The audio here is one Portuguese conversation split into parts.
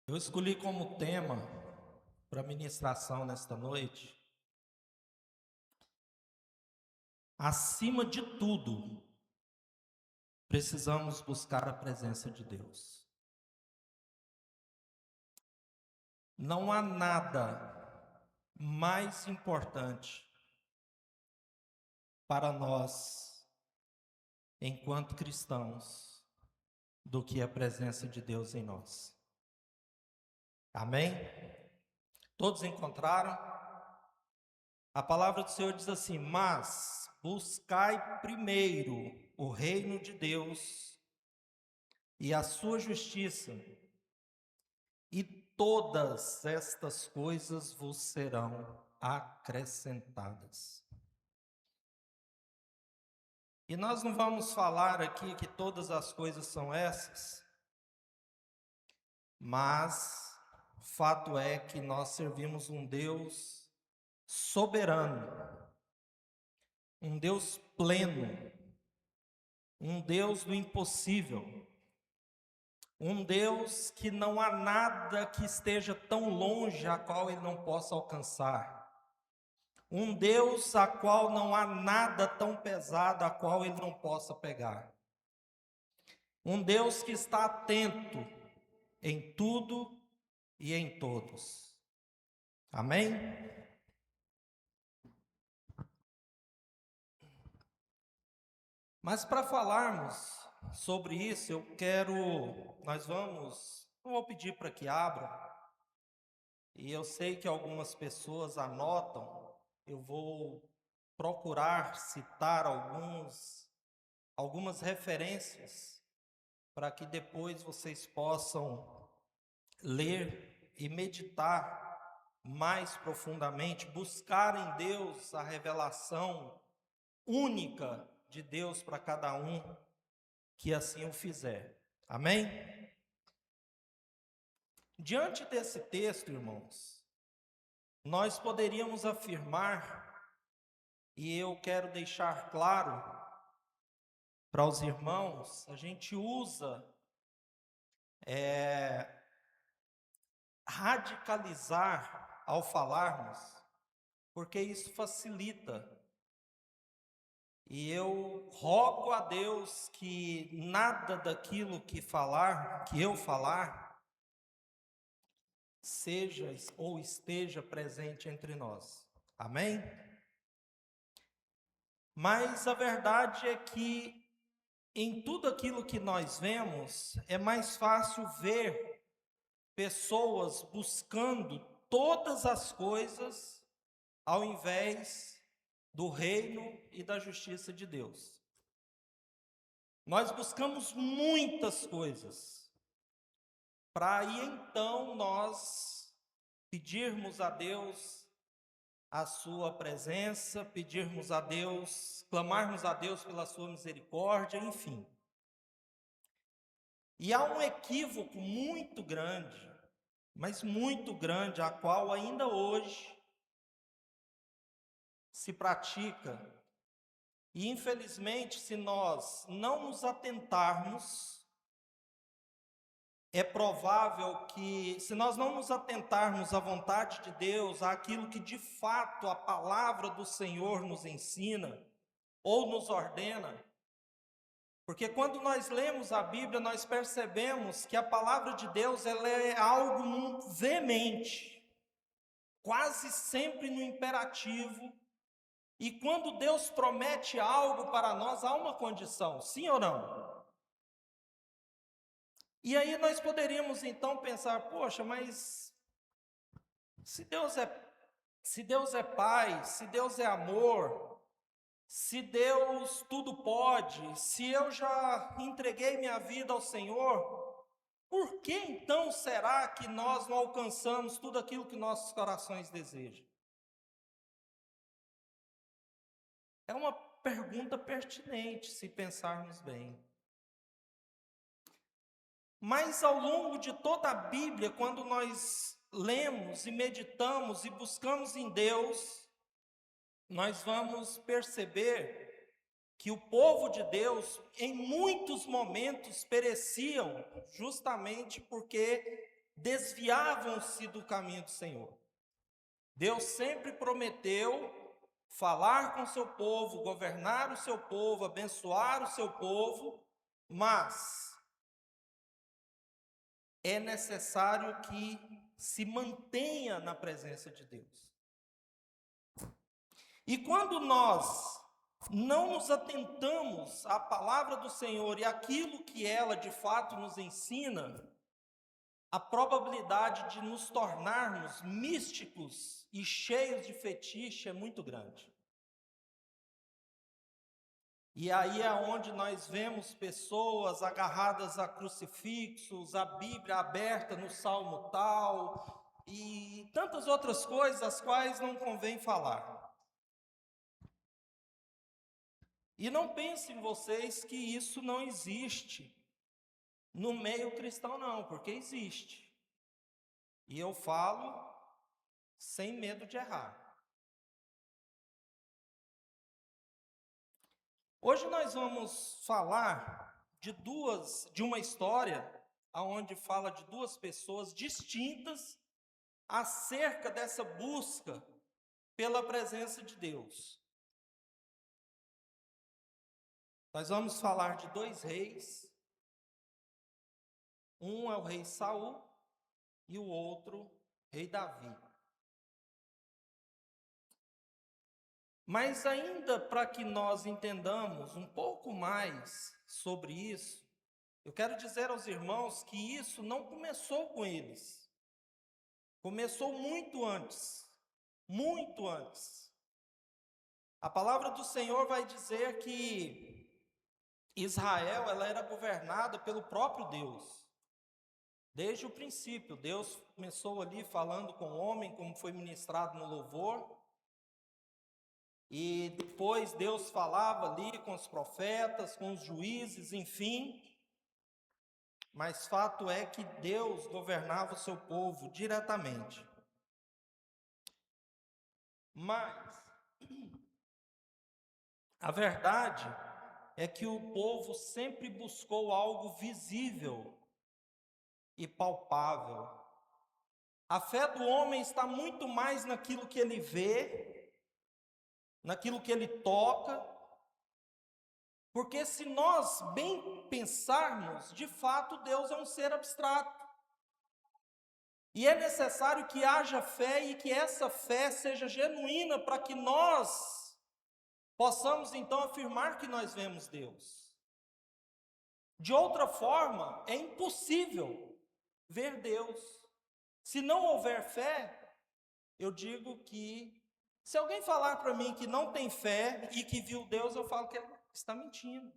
Eu escolhi como tema para ministração nesta noite, acima de tudo, precisamos buscar a presença de Deus. Não há nada mais importante para nós, enquanto cristãos, do que a presença de Deus em nós. Amém? Todos encontraram? A palavra do Senhor diz assim: mas buscai primeiro o reino de Deus e a sua justiça, e todas estas coisas vos serão acrescentadas. E nós não vamos falar aqui que todas as coisas são essas, mas fato é que nós servimos um Deus soberano, um Deus pleno, um Deus do impossível, um Deus que não há nada que esteja tão longe a qual Ele não possa alcançar. Um Deus a qual não há nada tão pesado a qual Ele não possa pegar. Um Deus que está atento em tudo e em todos. Amém? Mas para falarmos sobre isso, não vou pedir para que abra, e eu sei que algumas pessoas anotam, eu vou procurar citar algumas referências, para que depois vocês possam ler e meditar mais profundamente, buscar em Deus a revelação única de Deus para cada um que assim o fizer. Amém? Diante desse texto, irmãos, nós poderíamos afirmar, e eu quero deixar claro para os irmãos, a gente usa radicalizar ao falarmos, porque isso facilita. E eu rogo a Deus que nada daquilo que eu falar, seja ou esteja presente entre nós. Amém? Mas a verdade é que em tudo aquilo que nós vemos, é mais fácil ver pessoas buscando todas as coisas ao invés do reino e da justiça de Deus. Nós buscamos muitas coisas para aí então nós pedirmos a Deus a sua presença, pedirmos a Deus, clamarmos a Deus pela sua misericórdia, enfim. E há um equívoco muito grande, mas muito grande, a qual ainda hoje se pratica. E infelizmente, se nós não nos atentarmos, é provável que, se nós não nos atentarmos à vontade de Deus, àquilo que de fato a palavra do Senhor nos ensina ou nos ordena, porque quando nós lemos a Bíblia, nós percebemos que a palavra de Deus ela é algo veemente, quase sempre no imperativo, e quando Deus promete algo para nós, há uma condição, sim ou não? E aí nós poderíamos então pensar, poxa, mas se Deus é Pai, se Deus é amor, se Deus tudo pode, se eu já entreguei minha vida ao Senhor, por que então será que nós não alcançamos tudo aquilo que nossos corações desejam? É uma pergunta pertinente, se pensarmos bem. Mas ao longo de toda a Bíblia, quando nós lemos e meditamos e buscamos em Deus, nós vamos perceber que o povo de Deus, em muitos momentos, pereciam justamente porque desviavam-se do caminho do Senhor. Deus sempre prometeu falar com o seu povo, governar o seu povo, abençoar o seu povo, mas é necessário que se mantenha na presença de Deus. E quando nós não nos atentamos à palavra do Senhor e àquilo que ela de fato nos ensina, a probabilidade de nos tornarmos místicos e cheios de fetiche é muito grande. E aí é onde nós vemos pessoas agarradas a crucifixos, a Bíblia aberta no salmo tal, e tantas outras coisas as quais não convém falar. E não pensem vocês que isso não existe no meio cristão não, porque existe. E eu falo sem medo de errar. Hoje nós vamos falar de uma história onde fala de duas pessoas distintas acerca dessa busca pela presença de Deus. Nós vamos falar de dois reis. Um é o rei Saul e o outro, rei Davi. Mas ainda para que nós entendamos um pouco mais sobre isso, eu quero dizer aos irmãos que isso não começou com eles. Começou muito antes. Muito antes. A palavra do Senhor vai dizer que Israel ela era governada pelo próprio Deus. Desde o princípio, Deus começou ali falando com o homem, como foi ministrado no louvor. E depois Deus falava ali com os profetas, com os juízes, enfim. Mas fato é que Deus governava o seu povo diretamente. Mas a verdade é que o povo sempre buscou algo visível e palpável. A fé do homem está muito mais naquilo que ele vê, naquilo que ele toca, porque se nós bem pensarmos, de fato Deus é um ser abstrato. E é necessário que haja fé e que essa fé seja genuína para que nós possamos então afirmar que nós vemos Deus. De outra forma, é impossível ver Deus. Se não houver fé, eu digo que se alguém falar para mim que não tem fé e que viu Deus, eu falo que ele está mentindo.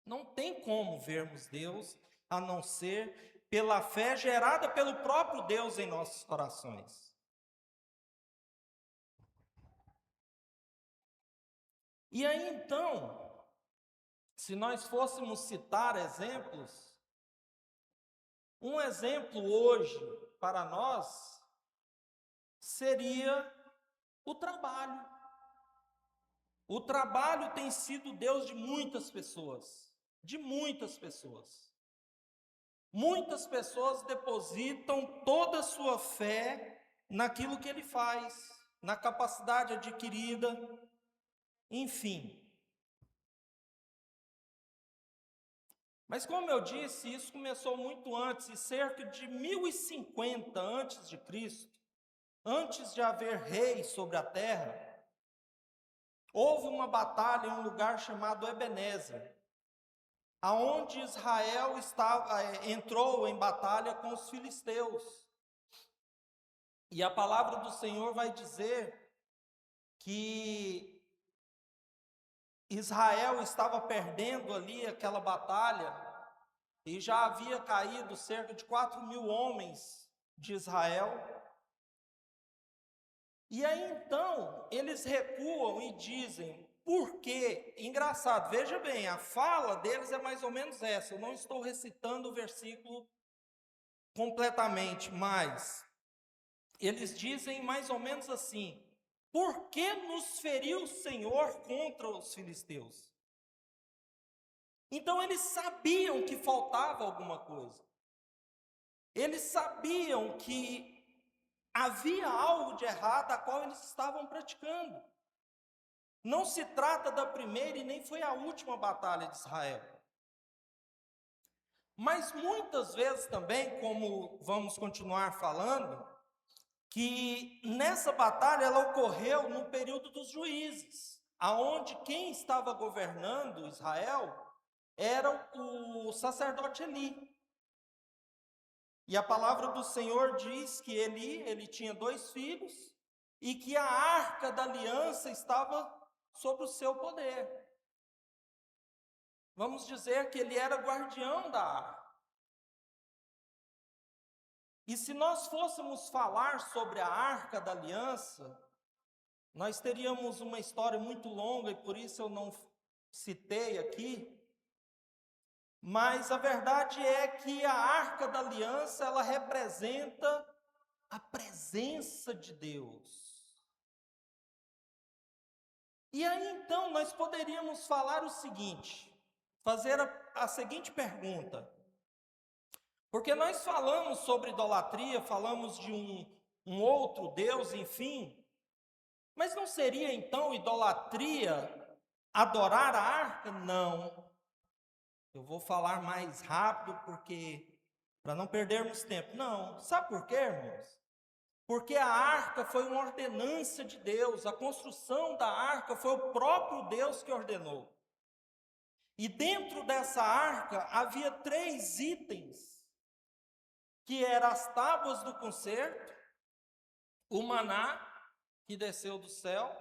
Não tem como vermos Deus a não ser pela fé gerada pelo próprio Deus em nossos corações. E aí então, se nós fôssemos citar exemplos, um exemplo hoje para nós seria o trabalho. O trabalho tem sido Deus de muitas pessoas, de muitas pessoas. Muitas pessoas depositam toda a sua fé naquilo que ele faz, na capacidade adquirida, enfim. Mas como eu disse, isso começou muito antes, e cerca de 1050 antes de Cristo, antes de haver reis sobre a terra, houve uma batalha em um lugar chamado Ebenezer, aonde Israel entrou em batalha com os filisteus. E a palavra do Senhor vai dizer que Israel estava perdendo ali aquela batalha e já havia caído cerca de 4.000 homens de Israel. E aí então eles recuam e dizem, por quê? Engraçado, veja bem, a fala deles é mais ou menos essa, eu não estou recitando o versículo completamente, mas eles dizem mais ou menos assim, por que nos feriu o Senhor contra os filisteus? Então eles sabiam que faltava alguma coisa. Eles sabiam que havia algo de errado a qual eles estavam praticando. Não se trata da primeira e nem foi a última batalha de Israel. Mas muitas vezes também, como vamos continuar falando, que nessa batalha ela ocorreu no período dos juízes, aonde quem estava governando Israel era o sacerdote Eli. E a palavra do Senhor diz que ele tinha 2 filhos e que a arca da aliança estava sob o seu poder. Vamos dizer que ele era guardião da arca. E se nós fôssemos falar sobre a arca da aliança, nós teríamos uma história muito longa e por isso eu não citei aqui. Mas a verdade é que a arca da aliança, ela representa a presença de Deus. E aí então nós poderíamos falar o seguinte, fazer a seguinte pergunta. Porque nós falamos sobre idolatria, falamos de um outro Deus, enfim. Mas não seria então idolatria adorar a arca? Não. Eu vou falar mais rápido porque para não perdermos tempo. Não. Sabe por quê, irmãos? Porque a arca foi uma ordenança de Deus, a construção da arca foi o próprio Deus que ordenou. E dentro dessa arca havia 3 itens, que eram as tábuas do concerto, o maná que desceu do céu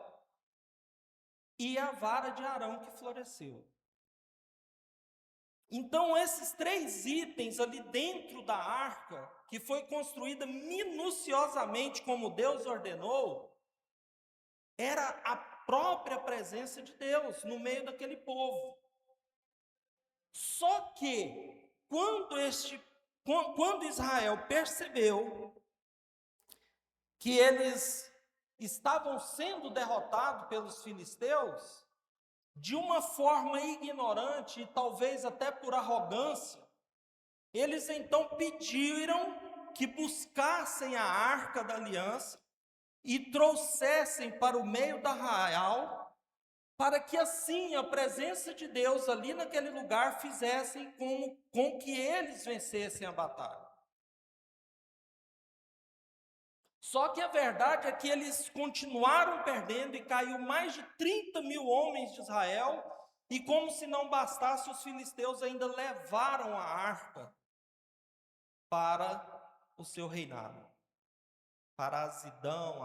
e a vara de Arão que floresceu. Então esses 3 itens ali dentro da arca, que foi construída minuciosamente como Deus ordenou, era a própria presença de Deus no meio daquele povo. Só que quando Israel percebeu que eles estavam sendo derrotados pelos filisteus, de uma forma ignorante e talvez até por arrogância, eles então pediram que buscassem a arca da aliança e trouxessem para o meio do arraial, para que assim a presença de Deus ali naquele lugar fizessem com que eles vencessem a batalha. Só que a verdade é que eles continuaram perdendo e caiu mais de 30.000 homens de Israel, e como se não bastasse, os filisteus ainda levaram a arca para o seu reinado, para Acidão,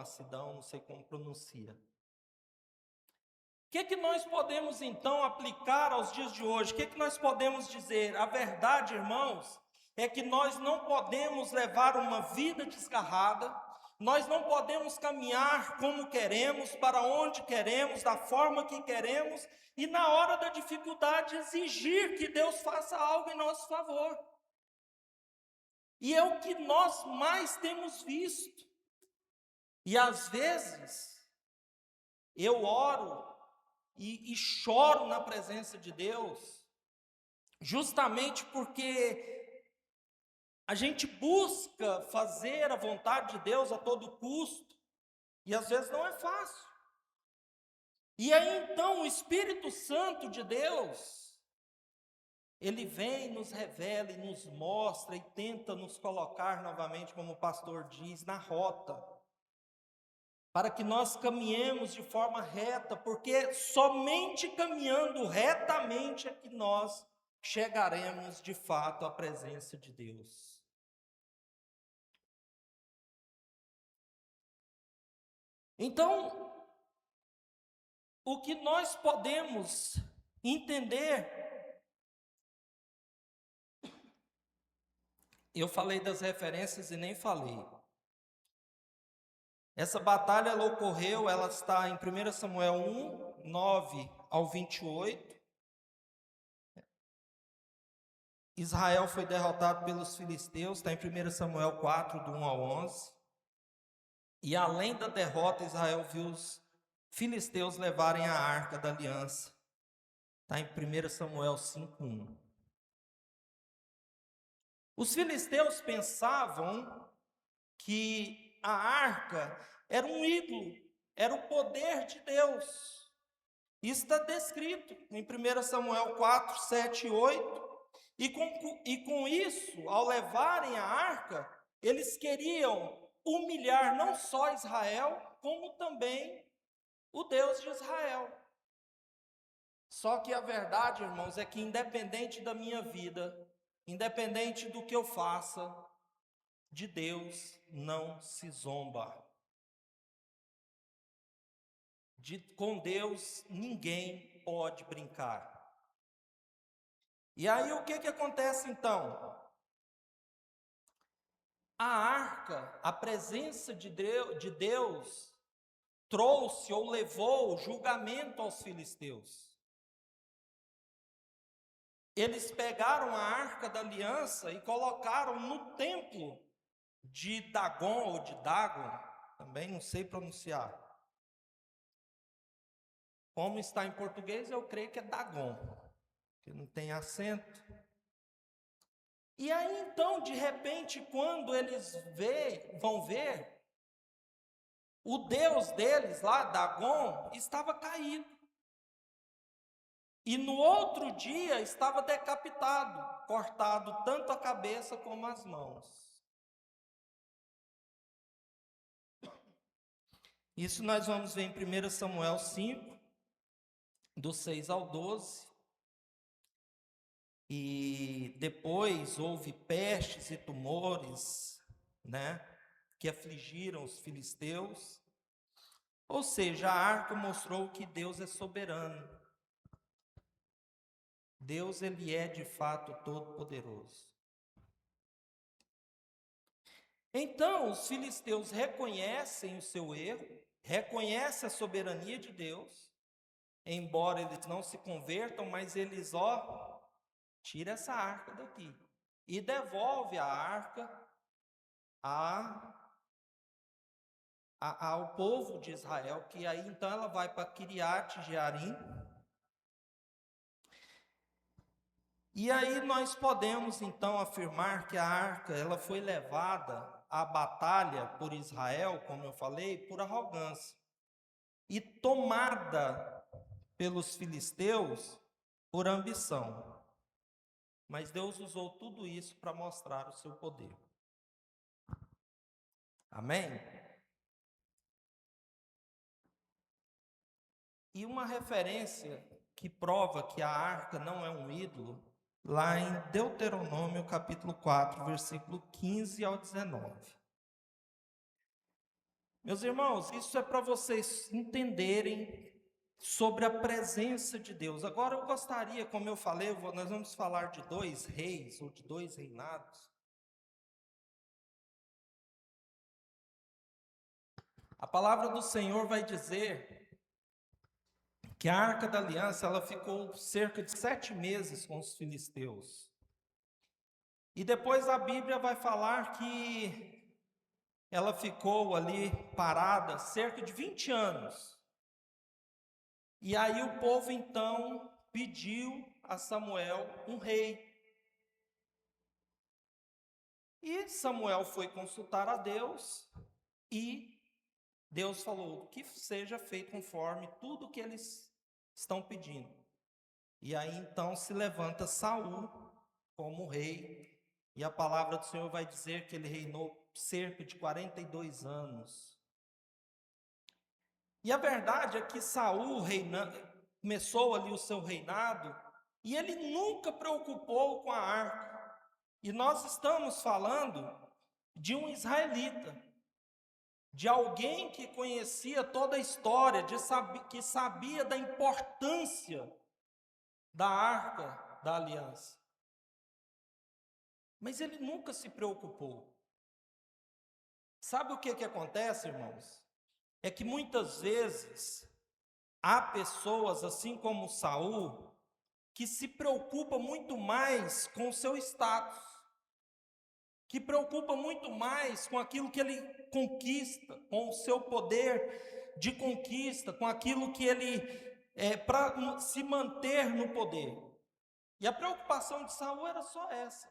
não sei como pronuncia. O que nós podemos então aplicar aos dias de hoje? O que nós podemos dizer? A verdade, irmãos, é que nós não podemos levar uma vida desgarrada, nós não podemos caminhar como queremos, para onde queremos, da forma que queremos, e na hora da dificuldade exigir que Deus faça algo em nosso favor. E é o que nós mais temos visto. E às vezes, eu oro e choro na presença de Deus, justamente porque a gente busca fazer a vontade de Deus a todo custo, e às vezes não é fácil. E aí então o Espírito Santo de Deus, ele vem, nos revela e nos mostra e tenta nos colocar novamente, como o pastor diz, na rota, para que nós caminhemos de forma reta, porque somente caminhando retamente é que nós chegaremos de fato à presença de Deus. Então, o que nós podemos entender, eu falei das referências e nem falei. Essa batalha ela ocorreu, ela está em 1 Samuel 1, 9 ao 28. Israel foi derrotado pelos filisteus, está em 1 Samuel 4, do 1 ao 11. E além da derrota, Israel viu os filisteus levarem a arca da aliança. Está em 1 Samuel 5, 1. Os filisteus pensavam que a arca era um ídolo, era o poder de Deus. Isso está descrito em 1 Samuel 4, 7 e 8. E com isso, ao levarem a arca, eles queriam humilhar não só Israel, como também o Deus de Israel. Só que a verdade, irmãos, é que independente da minha vida, independente do que eu faça, de Deus não se zomba. Com Deus ninguém pode brincar. E aí o que acontece então? A arca, a presença de Deus, trouxe ou levou julgamento aos filisteus. Eles pegaram a arca da aliança e colocaram no templo de Dagon ou de Dagon, também não sei pronunciar. Como está em português, eu creio que é Dagon, que não tem acento. E aí então, de repente, quando eles vão ver, o Deus deles lá, Dagon, estava caído. E no outro dia estava decapitado, cortado tanto a cabeça como as mãos. Isso nós vamos ver em 1 Samuel 5, do 6 ao 12. E depois houve pestes e tumores, né, que afligiram os filisteus. Ou seja, a arca mostrou que Deus é soberano. Deus, ele é de fato todo-poderoso. Então, os filisteus reconhecem o seu erro, reconhecem a soberania de Deus, embora eles não se convertam, mas eles, tira essa arca daqui e devolve a arca ao povo de Israel, que aí então ela vai para Kiriat Jearim. E aí nós podemos então afirmar que a arca ela foi levada à batalha por Israel, como eu falei, por arrogância, e tomada pelos filisteus por ambição. Mas Deus usou tudo isso para mostrar o seu poder. Amém? E uma referência que prova que a arca não é um ídolo, lá em Deuteronômio capítulo 4, versículo 15 ao 19. Meus irmãos, isso é para vocês entenderem sobre a presença de Deus. Agora eu gostaria, como eu falei, nós vamos falar de 2 reis, ou de 2 reinados. A palavra do Senhor vai dizer que a Arca da Aliança ela ficou cerca de 7 meses com os filisteus. E depois a Bíblia vai falar que ela ficou ali parada cerca de 20 anos. E aí o povo então pediu a Samuel um rei. E Samuel foi consultar a Deus e Deus falou que seja feito conforme tudo que eles estão pedindo. E aí então se levanta Saul como rei, e a palavra do Senhor vai dizer que ele reinou cerca de 42 anos. E a verdade é que Saul começou ali o seu reinado, e ele nunca preocupou com a arca. E nós estamos falando de um israelita, de alguém que conhecia toda a história, que sabia da importância da arca da aliança. Mas ele nunca se preocupou. Sabe o que acontece, irmãos? É que muitas vezes há pessoas, assim como Saul, que se preocupam muito mais com o seu status, que preocupa muito mais com aquilo que ele conquista, com o seu poder de conquista, com aquilo que ele para se manter no poder. E a preocupação de Saul era só essa.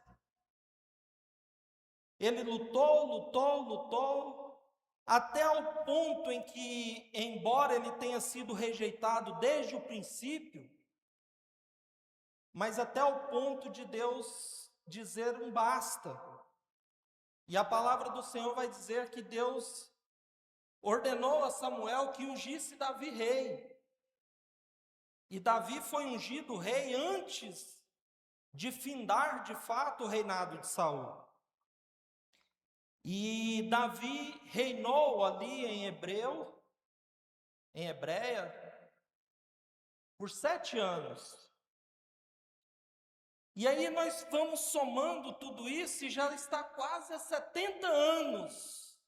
Ele lutou, até o ponto em que, embora ele tenha sido rejeitado desde o princípio, mas até o ponto de Deus dizer um basta. E a palavra do Senhor vai dizer que Deus ordenou a Samuel que ungisse Davi rei. E Davi foi ungido rei antes de findar de fato o reinado de Saul. E Davi reinou ali em Hebreia, por 7 anos. E aí nós vamos somando tudo isso e já está quase há 70 anos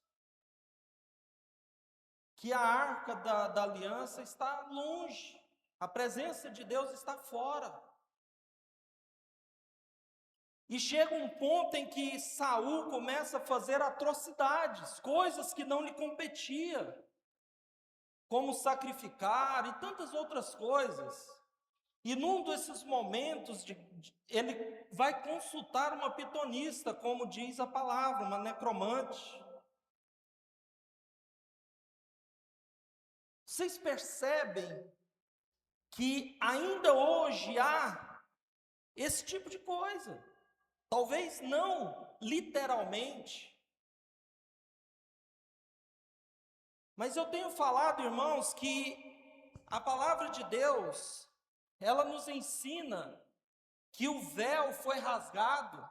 que a arca da aliança está longe, a presença de Deus está fora. E chega um ponto em que Saul começa a fazer atrocidades, coisas que não lhe competia, como sacrificar e tantas outras coisas. E num desses momentos, ele vai consultar uma pitonista, como diz a palavra, uma necromante. Vocês percebem que ainda hoje há esse tipo de coisa? Talvez não literalmente, mas eu tenho falado, irmãos, que a palavra de Deus, ela nos ensina que o véu foi rasgado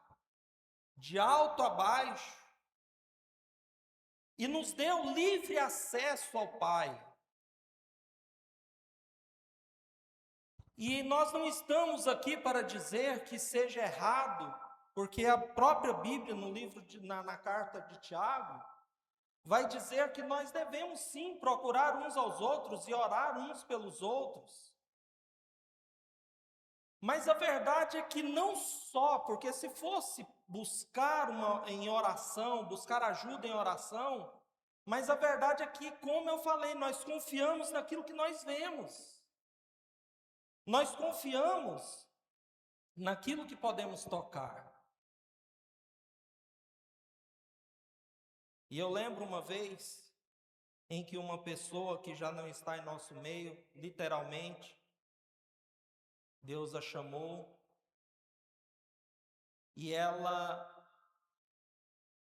de alto a baixo e nos deu livre acesso ao Pai. E nós não estamos aqui para dizer que seja errado, porque a própria Bíblia, no livro na carta de Tiago, vai dizer que nós devemos sim procurar uns aos outros e orar uns pelos outros. Mas a verdade é que não só, porque se fosse buscar em oração, buscar ajuda em oração, mas a verdade é que, como eu falei, nós confiamos naquilo que nós vemos. Nós confiamos naquilo que podemos tocar. E eu lembro uma vez em que uma pessoa que já não está em nosso meio, literalmente, Deus a chamou, e ela,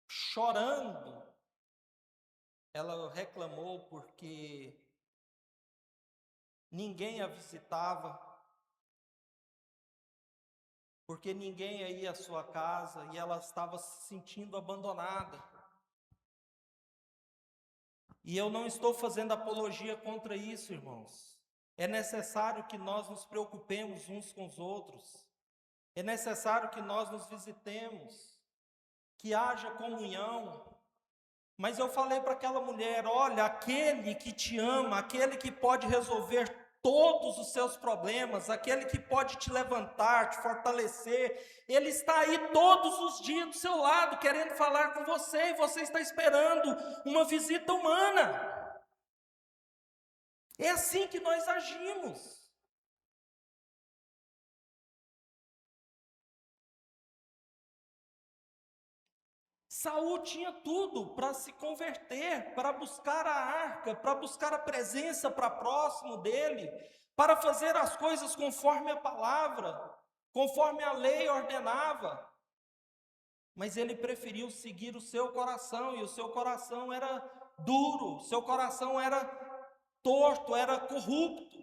chorando, ela reclamou porque ninguém a visitava, porque ninguém ia à sua casa, e ela estava se sentindo abandonada. E eu não estou fazendo apologia contra isso, irmãos. É necessário que nós nos preocupemos uns com os outros. É necessário que nós nos visitemos, que haja comunhão. Mas eu falei para aquela mulher, olha, aquele que te ama, aquele que pode resolver todos os seus problemas, aquele que pode te levantar, te fortalecer, ele está aí todos os dias do seu lado, querendo falar com você, e você está esperando uma visita humana. É assim que nós agimos. Saul tinha tudo para se converter, para buscar a arca, para buscar a presença para próximo dele, para fazer as coisas conforme a palavra, conforme a lei ordenava. Mas ele preferiu seguir o seu coração, e o seu coração era duro, o seu coração era torto, era corrupto.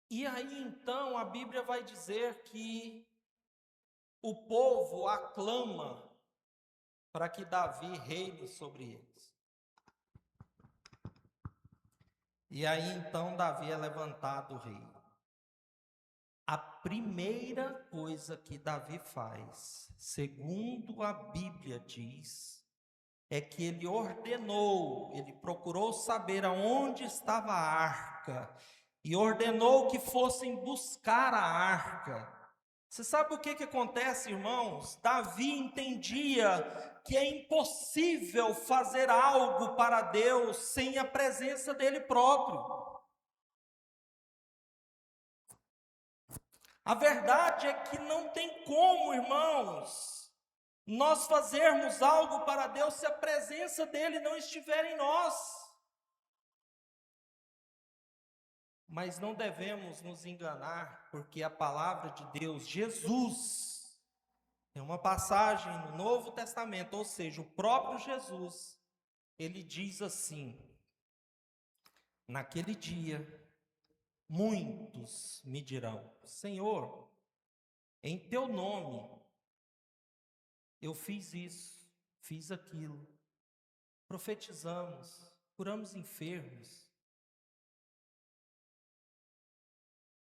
E aí então a Bíblia vai dizer que o povo aclama para que Davi reine sobre eles. E aí então Davi é levantado rei. A primeira coisa que Davi faz, segundo a Bíblia diz, é que ele ordenou, ele procurou saber aonde estava a arca, e ordenou que fossem buscar a arca. Você sabe o que acontece, irmãos? Davi entendia que é impossível fazer algo para Deus sem a presença dele próprio. A verdade é que não tem como, irmãos, nós fazermos algo para Deus se a presença dele não estiver em nós. Mas não devemos nos enganar, porque a palavra de Deus, Jesus, tem uma passagem no Novo Testamento, ou seja, o próprio Jesus, ele diz assim: naquele dia, muitos me dirão: Senhor, em teu nome eu fiz isso, fiz aquilo, profetizamos, curamos enfermos.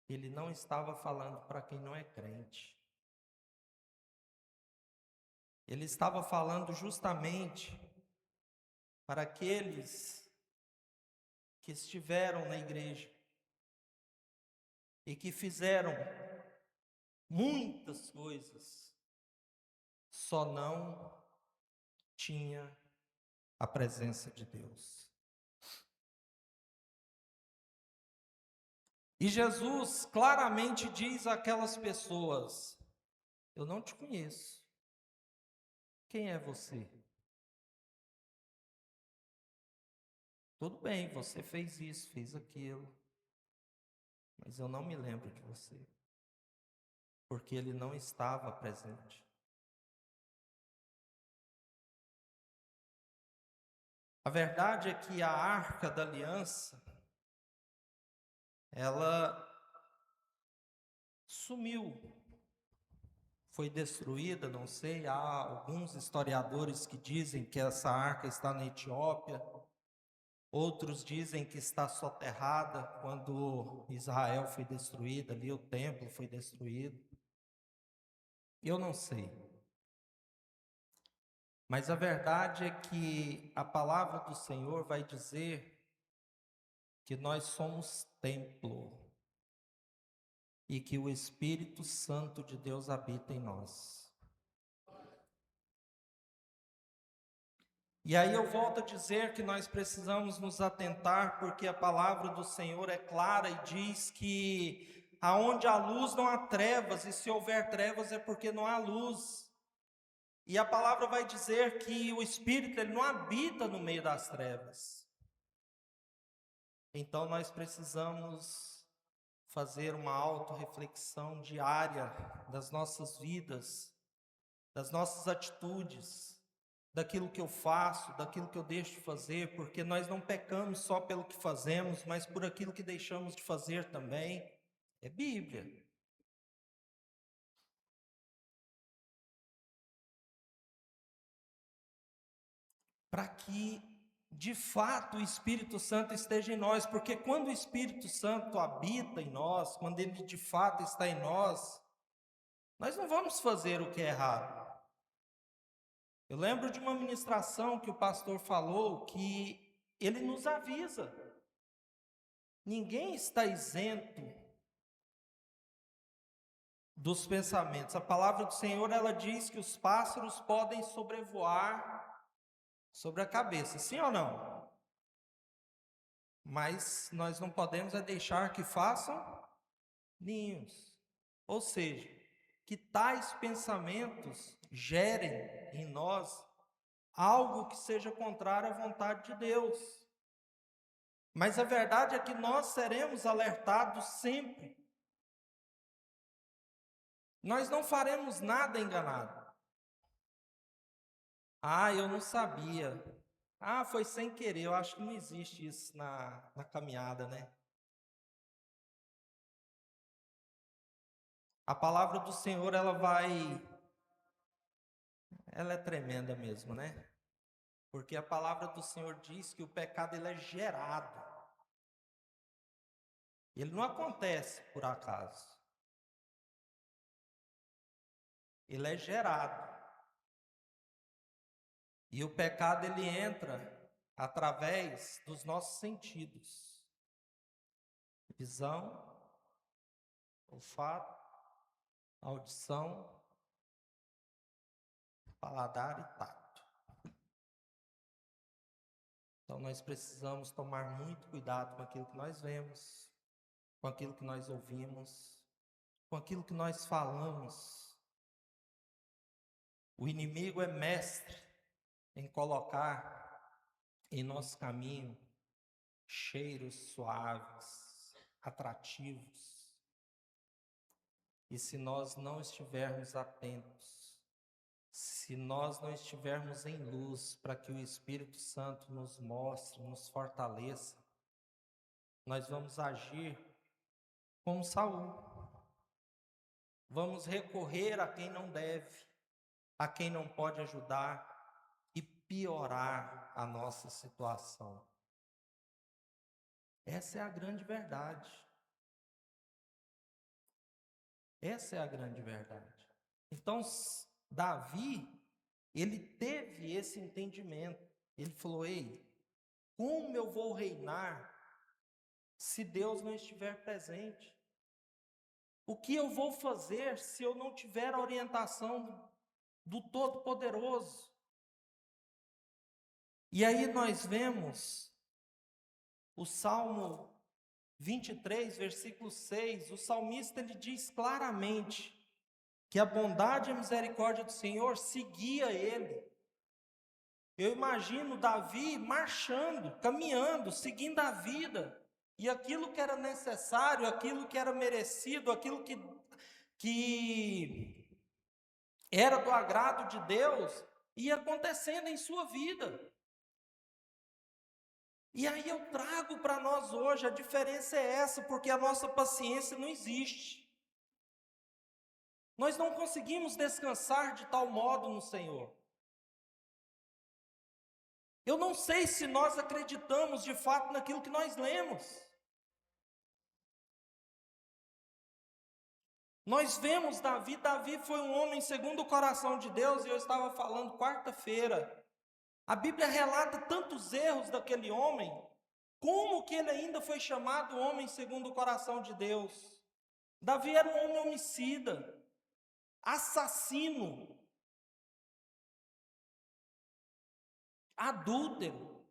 Ele não estava falando para quem não é crente. Ele estava falando justamente para aqueles que estiveram na igreja e que fizeram muitas coisas, só não tinha a presença de Deus. E Jesus claramente diz àquelas pessoas: eu não te conheço. Quem é você? Tudo bem, você fez isso, fez aquilo, mas eu não me lembro de você, porque ele não estava presente. A verdade é que a Arca da Aliança, ela sumiu, foi destruída, não sei, há alguns historiadores que dizem que essa arca está na Etiópia, outros dizem que está soterrada quando Israel foi destruída, ali o templo foi destruído. Eu não sei. Mas a verdade é que a palavra do Senhor vai dizer que nós somos templo e que o Espírito Santo de Deus habita em nós. E aí eu volto a dizer que nós precisamos nos atentar, porque a palavra do Senhor é clara e diz que aonde há luz não há trevas, e se houver trevas é porque não há luz. E a palavra vai dizer que o Espírito ele não habita no meio das trevas. Então nós precisamos fazer uma autorreflexão diária das nossas vidas, das nossas atitudes, daquilo que eu faço, daquilo que eu deixo de fazer, porque nós não pecamos só pelo que fazemos, mas por aquilo que deixamos de fazer também. É Bíblia. Para que, de fato, o Espírito Santo esteja em nós, porque quando o Espírito Santo habita em nós, quando ele de fato está em nós não vamos fazer o que é errado. Eu lembro de uma ministração que o pastor falou que ele nos avisa. Ninguém está isento dos pensamentos. A palavra do Senhor, ela diz que os pássaros podem sobrevoar sobre a cabeça, sim ou não? Mas nós não podemos é deixar que façam ninhos. Ou seja, que tais pensamentos gerem em nós algo que seja contrário à vontade de Deus. Mas a verdade é que nós seremos alertados sempre. Nós não faremos nada enganado. Ah, eu não sabia. Ah, foi sem querer. Eu acho que não existe isso na caminhada, né? A palavra do Senhor, ela é tremenda mesmo, né? Porque a palavra do Senhor diz que o pecado ele é gerado. Ele não acontece por acaso. Ele é gerado. E o pecado ele entra através dos nossos sentidos: visão, olfato, audição, paladar e tato. Então nós precisamos tomar muito cuidado com aquilo que nós vemos, com aquilo que nós ouvimos, com aquilo que nós falamos. O inimigo é mestre em colocar em nosso caminho cheiros suaves, atrativos. E se nós não estivermos atentos, se nós não estivermos em luz para que o Espírito Santo nos mostre, nos fortaleça, nós vamos agir como Saul. Vamos recorrer a quem não deve, a quem não pode ajudar e piorar a nossa situação. Essa é a grande verdade. Essa é a grande verdade. Então, Davi, ele teve esse entendimento. Ele falou: ei, como eu vou reinar se Deus não estiver presente? O que eu vou fazer se eu não tiver a orientação do Todo-Poderoso? E aí nós vemos o Salmo 23, versículo 6, o salmista ele diz claramente que a bondade e a misericórdia do Senhor seguia ele. Eu imagino Davi marchando, caminhando, seguindo a vida, e aquilo que era necessário, aquilo que era merecido, aquilo que era do agrado de Deus, ia acontecendo em sua vida. E aí eu trago para nós hoje, a diferença é essa, porque a nossa paciência não existe. Nós não conseguimos descansar de tal modo no Senhor. Eu não sei se nós acreditamos de fato naquilo que nós lemos. Nós vemos Davi foi um homem segundo o coração de Deus, e eu estava falando quarta-feira. A Bíblia relata tantos erros daquele homem, como que ele ainda foi chamado homem segundo o coração de Deus? Davi era um homem homicida, assassino, adúltero.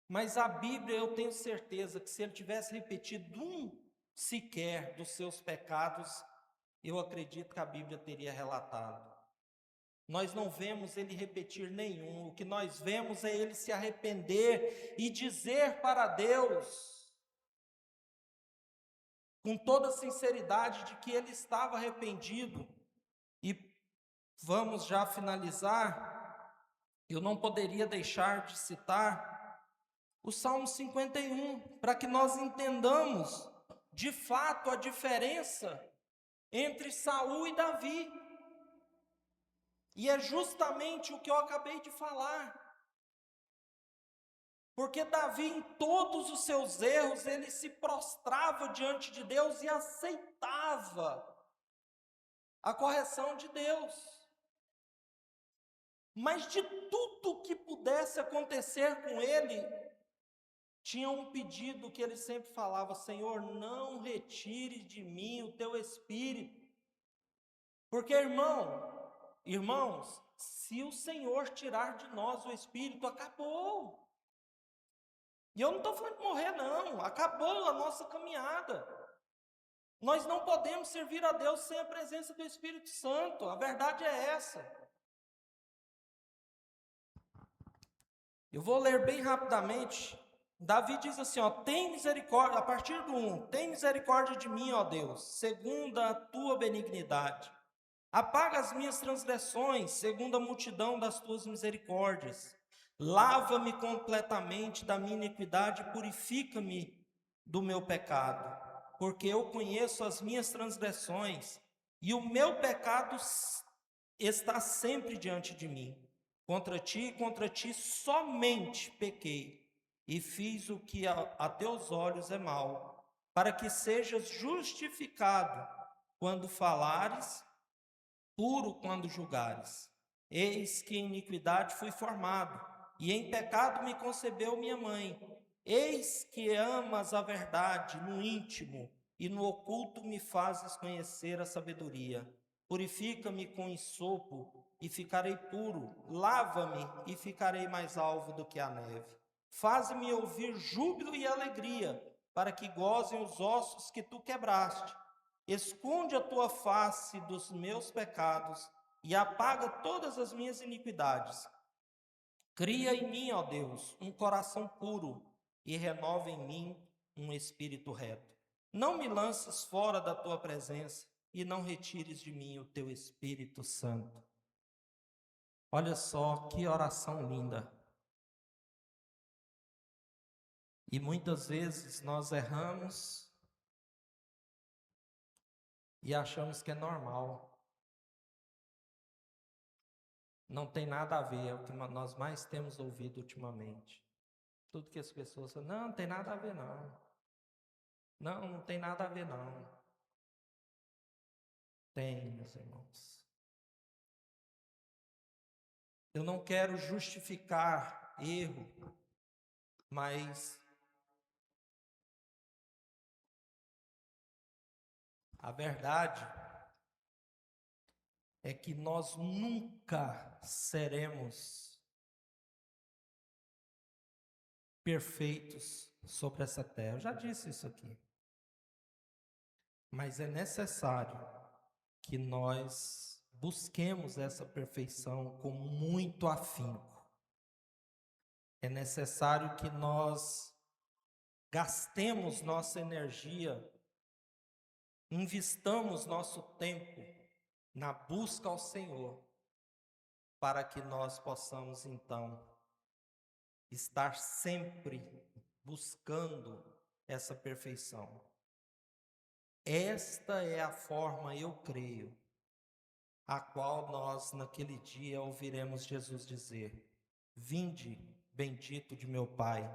Mas a Bíblia, eu tenho certeza que se ele tivesse repetido um sequer dos seus pecados, eu acredito que a Bíblia teria relatado. Nós não vemos ele repetir nenhum, o que nós vemos é ele se arrepender e dizer para Deus, com toda sinceridade, de que ele estava arrependido. E vamos já finalizar, eu não poderia deixar de citar o Salmo 51, para que nós entendamos de fato a diferença entre Saul e Davi. E é justamente o que eu acabei de falar. Porque Davi, em todos os seus erros, ele se prostrava diante de Deus e aceitava a correção de Deus. Mas de tudo que pudesse acontecer com ele, tinha um pedido que ele sempre falava: Senhor, não retire de mim o teu espírito. Porque, irmãos, se o Senhor tirar de nós o espírito, acabou. E eu não estou falando de morrer, não. Acabou a nossa caminhada. Nós não podemos servir a Deus sem a presença do Espírito Santo. A verdade é essa. Eu vou ler bem rapidamente. Davi diz assim, tem misericórdia, a partir do 1, tem misericórdia de mim, ó Deus, segundo a tua benignidade. Apaga as minhas transgressões, segundo a multidão das tuas misericórdias. Lava-me completamente da minha iniquidade e purifica-me do meu pecado, porque eu conheço as minhas transgressões e o meu pecado está sempre diante de mim. Contra ti somente pequei e fiz o que a teus olhos é mal, para que sejas justificado quando falares, puro quando julgares. Eis que em iniquidade fui formado, e em pecado me concebeu minha mãe. Eis que amas a verdade no íntimo, e no oculto me fazes conhecer a sabedoria. Purifica-me com hisopo, e ficarei puro. Lava-me e ficarei mais alvo do que a neve. Faze-me ouvir júbilo e alegria, para que gozem os ossos que tu quebraste. Esconde a tua face dos meus pecados e apaga todas as minhas iniquidades. Cria em mim, ó Deus, um coração puro e renova em mim um espírito reto. Não me lances fora da tua presença e não retires de mim o teu Espírito Santo. Olha só que oração linda. E muitas vezes nós erramos e achamos que é normal. Não tem nada a ver, é o que nós mais temos ouvido ultimamente. Tudo que as pessoas falam, não tem nada a ver não. Não tem nada a ver não. Tem, meus irmãos. Eu não quero justificar erro, mas a verdade é que nós nunca seremos perfeitos sobre essa terra. Eu já disse isso aqui. Mas é necessário que nós busquemos essa perfeição com muito afinco. É necessário que nós gastemos nossa energia, investamos nosso tempo na busca ao Senhor, para que nós possamos então estar sempre buscando essa perfeição. Esta é a forma, eu creio, a qual nós naquele dia ouviremos Jesus dizer: vinde, bendito de meu Pai,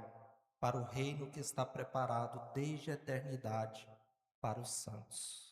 para o reino que está preparado desde a eternidade para os santos.